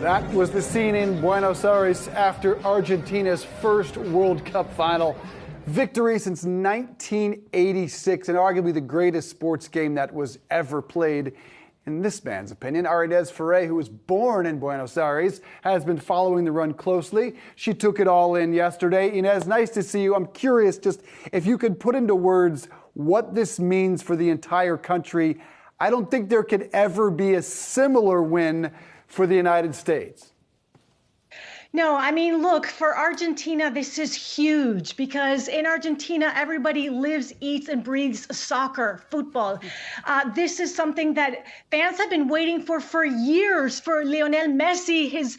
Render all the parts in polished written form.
That was the scene in Buenos Aires after Argentina's first World Cup final. Victory since 1986, and arguably the greatest sports game that was ever played. In this man's opinion, our Ines Ferre, who was born in Buenos Aires, has been following the run closely. She took it all in yesterday. Ines, nice to see you. I'm curious just if you could put into words what this means for the entire country. I don't think there could ever be a similar win for the United States. No, I mean, look, for Argentina, this is huge because in Argentina, everybody lives, eats, and breathes soccer, football. This is something that fans have been waiting for years, for Lionel Messi, his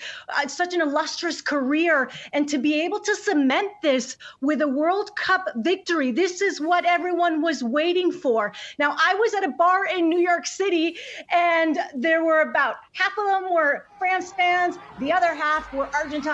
such an illustrious career, and to be able to cement this with a World Cup victory. This is what everyone was waiting for. Now, I was at a bar in New York City, and there were about half of them were France fans, the other half were Argentine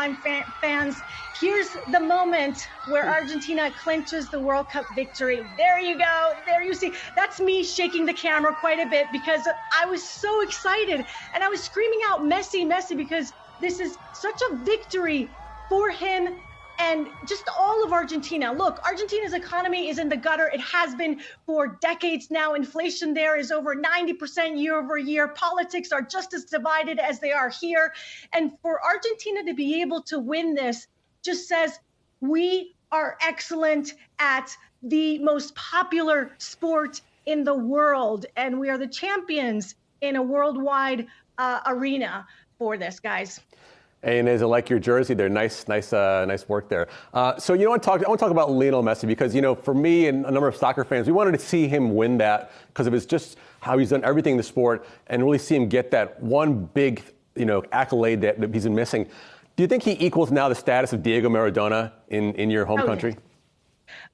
fans. Here's the moment where Argentina clinches the World Cup victory. There you go. There you see. That's me shaking the camera quite a bit because I was so excited. And I was screaming out, Messi, Messi, because this is such a victory for him and just all of Argentina. Look, Argentina's economy is in the gutter. It has been for decades now. Inflation there is over 90% year over year. Politics are just as divided as they are here. And for Argentina to be able to win this just says we are excellent at the most popular sport in the world. And we are the champions in a worldwide arena for this, guys. Hey, Ines, I like your jersey there. Nice work there. So I want to talk about Lionel Messi because, for me and a number of soccer fans, we wanted to see him win that because of his just how he's done everything in the sport and really see him get that one big, accolade that he's been missing. Do you think he equals now the status of Diego Maradona in your home country? Yeah.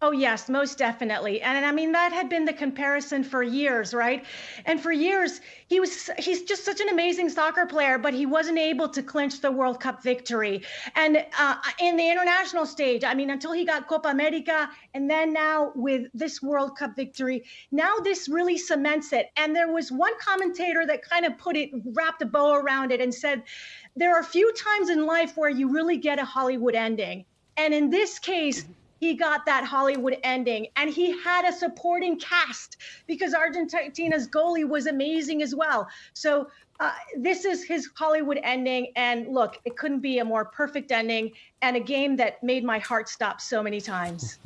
Oh, yes, most definitely. And I mean, that had been the comparison for years, right? And for years, he's just such an amazing soccer player, but he wasn't able to clinch the World Cup victory. And in the international stage, I mean, until he got Copa America, and then now with this World Cup victory, now this really cements it. And there was one commentator that kind of wrapped a bow around it and said, there are a few times in life where you really get a Hollywood ending. And in this case, he got that Hollywood ending, and he had a supporting cast because Argentina's goalie was amazing as well. So this is his Hollywood ending, and look, it couldn't be a more perfect ending and a game that made my heart stop so many times.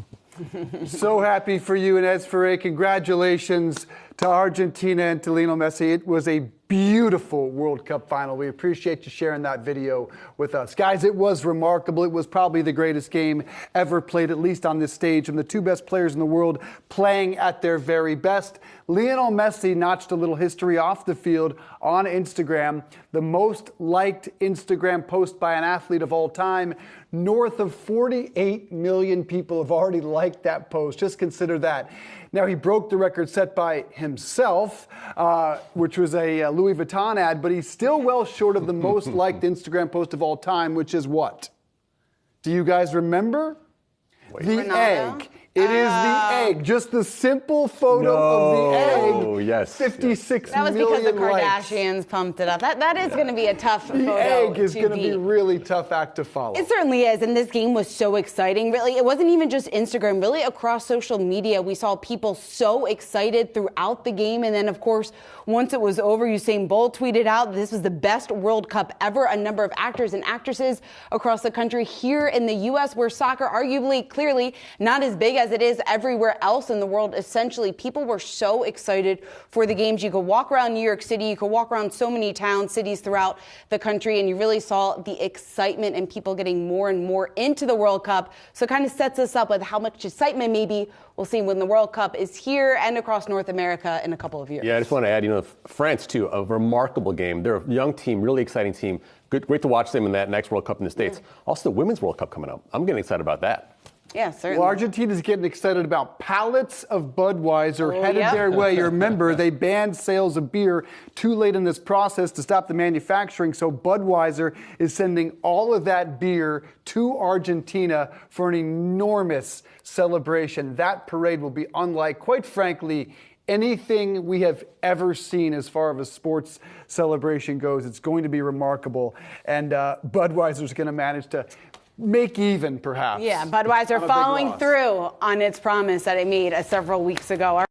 So happy for you, Ines Ferre. Congratulations to Argentina and to Lionel Messi. It was a beautiful World Cup final. We appreciate you sharing that video with us. Guys, it was remarkable. It was probably the greatest game ever played, at least on this stage, and the two best players in the world playing at their very best. Lionel Messi notched a little history off the field on Instagram, the most liked Instagram post by an athlete of all time. North of 48 million people have already liked that post. Just consider that. Now, he broke the record set by himself, which was a Louis Vuitton ad, but he's still well short of the most liked Instagram post of all time, which is what? Do you guys remember? The egg. It is the egg. Just the simple photo of the egg. Oh, yes. 56 That was million because the likes. Kardashians pumped it up. That is going to be a tough photo. The egg is going to be a really tough act to follow. It certainly is. And this game was so exciting. Really, it wasn't even just Instagram. Really, across social media, we saw people so excited throughout the game. And then, of course, once it was over, Usain Bolt tweeted out this was the best World Cup ever. A number of actors and actresses across the country here in the U.S., where soccer arguably, clearly, not as big as it is everywhere else in the world. Essentially, people were so excited for the games. You could walk around New York City, you could walk around so many towns, cities throughout the country, and you really saw the excitement and people getting more and more into the World Cup. So it kind of sets us up with how much excitement maybe we'll see when the World Cup is here and across North America in a couple of years. Yeah, I just want to add, France, too, a remarkable game. They're a young team, really exciting team. Great to watch them in that next World Cup in the States. Also, the Women's World Cup coming up. I'm getting excited about that. Yeah, certainly. Well, Argentina's getting excited about pallets of Budweiser headed yeah. their way. You remember, they banned sales of beer too late in this process to stop the manufacturing, so Budweiser is sending all of that beer to Argentina for an enormous celebration. That parade will be unlike, quite frankly, anything we have ever seen as far as a sports celebration goes. It's going to be remarkable, and Budweiser's going to manage to make even, perhaps. Yeah, Budweiser following through on its promise that it made several weeks ago.